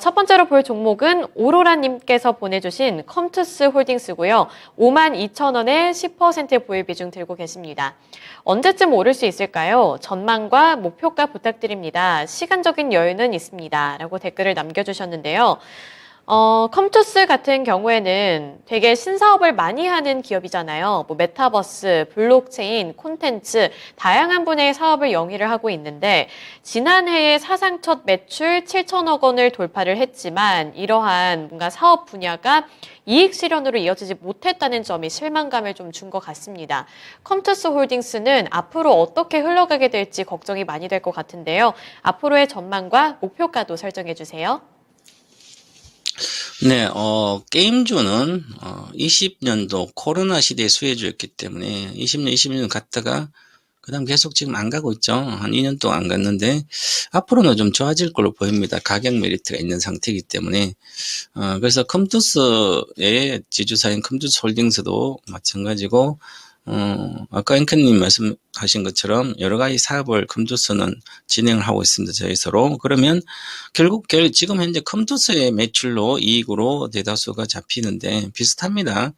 첫 번째로 볼 종목은 오로라님께서 보내주신 컴투스 홀딩스고요. 52,000원에 10% 보유 비중 들고 계십니다. 언제쯤 오를 수 있을까요? 전망과 목표가 부탁드립니다. 시간적인 여유는 있습니다. 라고 댓글을 남겨주셨는데요. 컴투스 같은 경우에는 되게 신사업을 많이 하는 기업이잖아요. 뭐 메타버스, 블록체인, 콘텐츠, 다양한 분야의 사업을 영위를 하고 있는데 지난해에 사상 첫 매출 7천억 원을 돌파를 했지만 이러한 뭔가 사업 분야가 이익 실현으로 이어지지 못했다는 점이 실망감을 좀 준 것 같습니다. 컴투스 홀딩스는 앞으로 어떻게 흘러가게 될지 걱정이 많이 될 것 같은데요. 앞으로의 전망과 목표가도 설정해 주세요. 네, 게임주는 20년도 코로나 시대의 수혜주였기 때문에 20년, 21년 갔다가 그 다음 계속 지금 안 가고 있죠. 한 2년 동안 안 갔는데 앞으로는 좀 좋아질 걸로 보입니다. 가격 메리트가 있는 상태이기 때문에 그래서 컴투스의 지주사인 컴투스 홀딩스도 마찬가지고 아까 앵커님 말씀하신 것처럼 여러 가지 사업을 컴투스는 진행을 하고 있습니다. 저희서로. 그러면 결국 지금 현재 컴투스의 매출로 이익으로 대다수가 잡히는데 비슷합니다.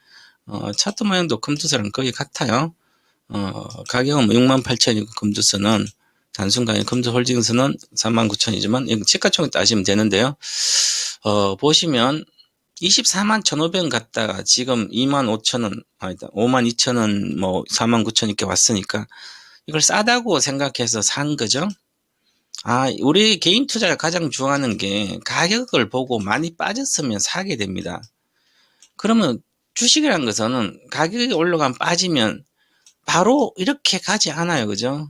차트 모양도 컴투스랑 거의 같아요. 가격은 68,000이고 컴투스는 단순 가격 컴투스 홀딩스는 39,000이지만 이거 시가총액 따시면 되는데요. 보시면 24만 1,500원 갔다가 지금 25,000원, 아니다, 52,000원, 뭐 49,000원 이렇게 왔으니까 이걸 싸다고 생각해서 산 거죠. 우리 개인 투자가 가장 좋아하는 게 가격을 보고 많이 빠졌으면 사게 됩니다. 그러면 주식이라는 것은 가격이 올라가면 빠지면 바로 이렇게 가지 않아요. 그죠?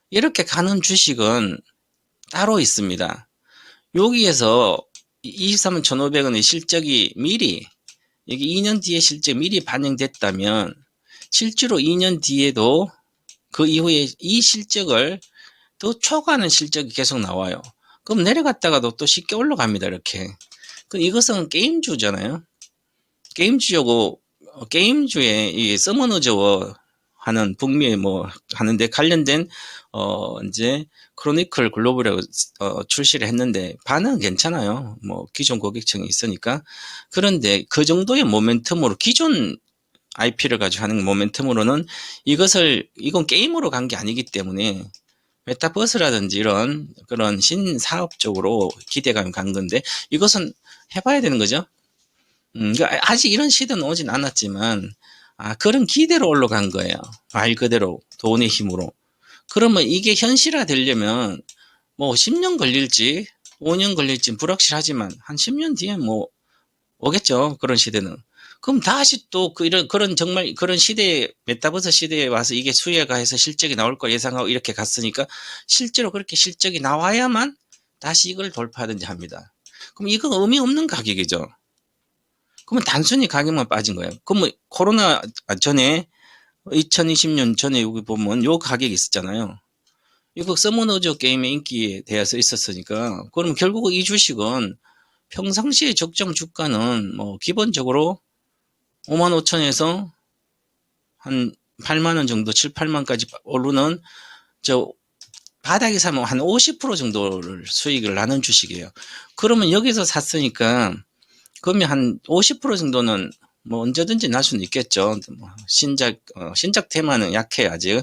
이렇게 가는 주식은 따로 있습니다. 여기에서 23만 1,500원의 실적이 미리 여기 2년 뒤에 실적 미리 반영됐다면 실제로 2년 뒤에도 그 이후에 이 실적을 더 초과하는 실적이 계속 나와요. 그럼 내려갔다가도 또 쉽게 올라갑니다. 이렇게. 이것은 게임주잖아요. 게임주고 게임주에 이 서머너즈워 하는 북미에 뭐 하는데 관련된 이제 크로니클 글로벌에 출시를 했는데 반응은 괜찮아요. 뭐 기존 고객층이 있으니까. 그런데 그 정도의 모멘텀으로 기존 IP를 가지고 하는 모멘텀으로는 이건 게임으로 간 게 아니기 때문에 메타버스라든지 이런 그런 신사업 쪽으로 기대감이 간 건데 이것은 해봐야 되는 거죠. 그러니까 아직 이런 시대는 오진 않았지만 그런 기대로 올라간 거예요. 말 그대로 돈의 힘으로. 그러면 이게 현실화 되려면 뭐 10년 걸릴지 5년 걸릴지 불확실하지만 한 10년 뒤에 뭐 오겠죠. 그런 시대는. 그럼 다시 또 그런 정말 그런 시대에 메타버스 시대에 와서 이게 수혜가 해서 실적이 나올 거 예상하고 이렇게 갔으니까 실제로 그렇게 실적이 나와야만 다시 이걸 돌파하든지 합니다. 그럼 이건 의미 없는 가격이죠. 그러면 단순히 가격만 빠진 거예요. 그럼 코로나 전에 2020년 전에 여기 보면 요 가격이 있었잖아요. 이거 서머너즈 게임의 인기에 대해서 있었으니까 그럼 결국 이 주식은 평상시에 적정 주가는 뭐 기본적으로 55,000에서 한 8만원 정도 7, 8만까지 오르는 바닥에 사면 한 50% 정도를 수익을 나는 주식이에요. 그러면 여기서 샀으니까 그러면 한 50% 정도는 뭐 언제든지 날 수는 있겠죠. 뭐 신작 테마는 약해요, 아직.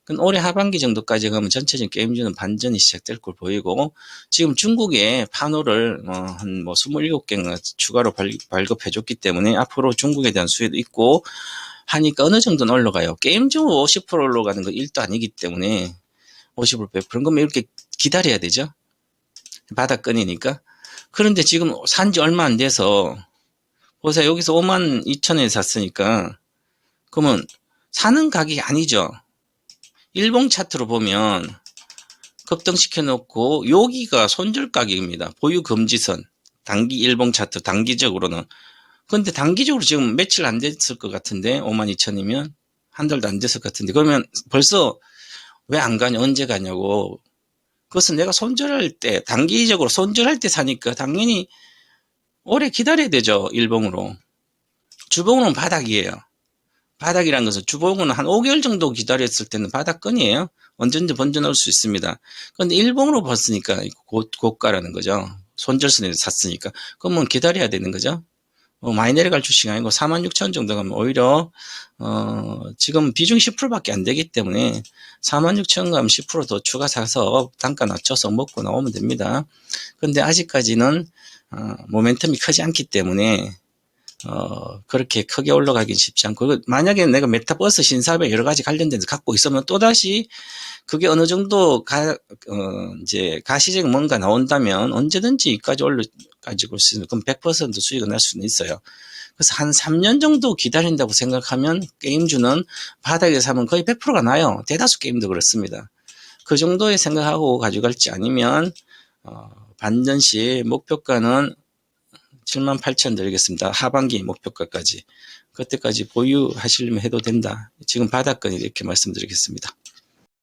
그럼 올해 하반기 정도까지 가면 전체적인 게임주는 반전이 시작될 걸 보이고, 지금 중국에 판호를 한 27개가 추가로 발급해줬기 때문에 앞으로 중국에 대한 수혜도 있고 하니까 어느 정도는 올라가요. 게임주 50% 올라가는 건 1도 아니기 때문에 50% 100%. 그러면 이렇게 기다려야 되죠. 바닥권이니까. 그런데 지금 산지 얼마 안 돼서 보세요. 여기서 52,000원에 샀으니까 그러면 사는 가격이 아니죠. 일봉 차트로 보면 급등시켜 놓고 여기가 손절 가격입니다. 보유 금지선. 단기 일봉 차트 단기적으로는. 근데 단기적으로 지금 며칠 안 됐을 것 같은데 52,000이면 한 달도 안 됐을 것 같은데 그러면 벌써 왜 안 가냐 언제 가냐고. 그것은 내가 손절할 때 단기적으로 손절할 때 사니까 당연히 오래 기다려야 되죠. 일봉으로. 주봉으로는 바닥이에요. 바닥이란 것은 주봉은 한 5개월 정도 기다렸을 때는 바닥권이에요. 언제든지 번져 나올 수 있습니다. 그런데 일봉으로 봤으니까 고가라는 거죠. 손절선에서 샀으니까. 그러면 기다려야 되는 거죠. 많이 내려갈 주식이 아니고 46,000 정도 가면 오히려 지금 비중 10%밖에 안 되기 때문에 46,000 가면 10% 더 추가 사서 단가 낮춰서 먹고 나오면 됩니다. 근데 아직까지는 모멘텀이 크지 않기 때문에 그렇게 크게 올라가긴 쉽지 않고, 만약에 내가 메타버스 신사업에 여러 가지 관련된 데 갖고 있으면 또다시 그게 어느 정도 이제 가시적 뭔가 나온다면 언제든지 이까지 가지고 올 수 있는, 그럼 100% 수익이 날 수는 있어요. 그래서 한 3년 정도 기다린다고 생각하면 게임주는 바닥에 사면 거의 100%가 나요. 대다수 게임도 그렇습니다. 그 정도의 생각하고 가져갈지 아니면, 반전시 목표가는 78,000 드리겠습니다. 하반기 목표가까지. 그때까지 보유하시려면 해도 된다. 지금 바닥권이 이렇게 말씀드리겠습니다.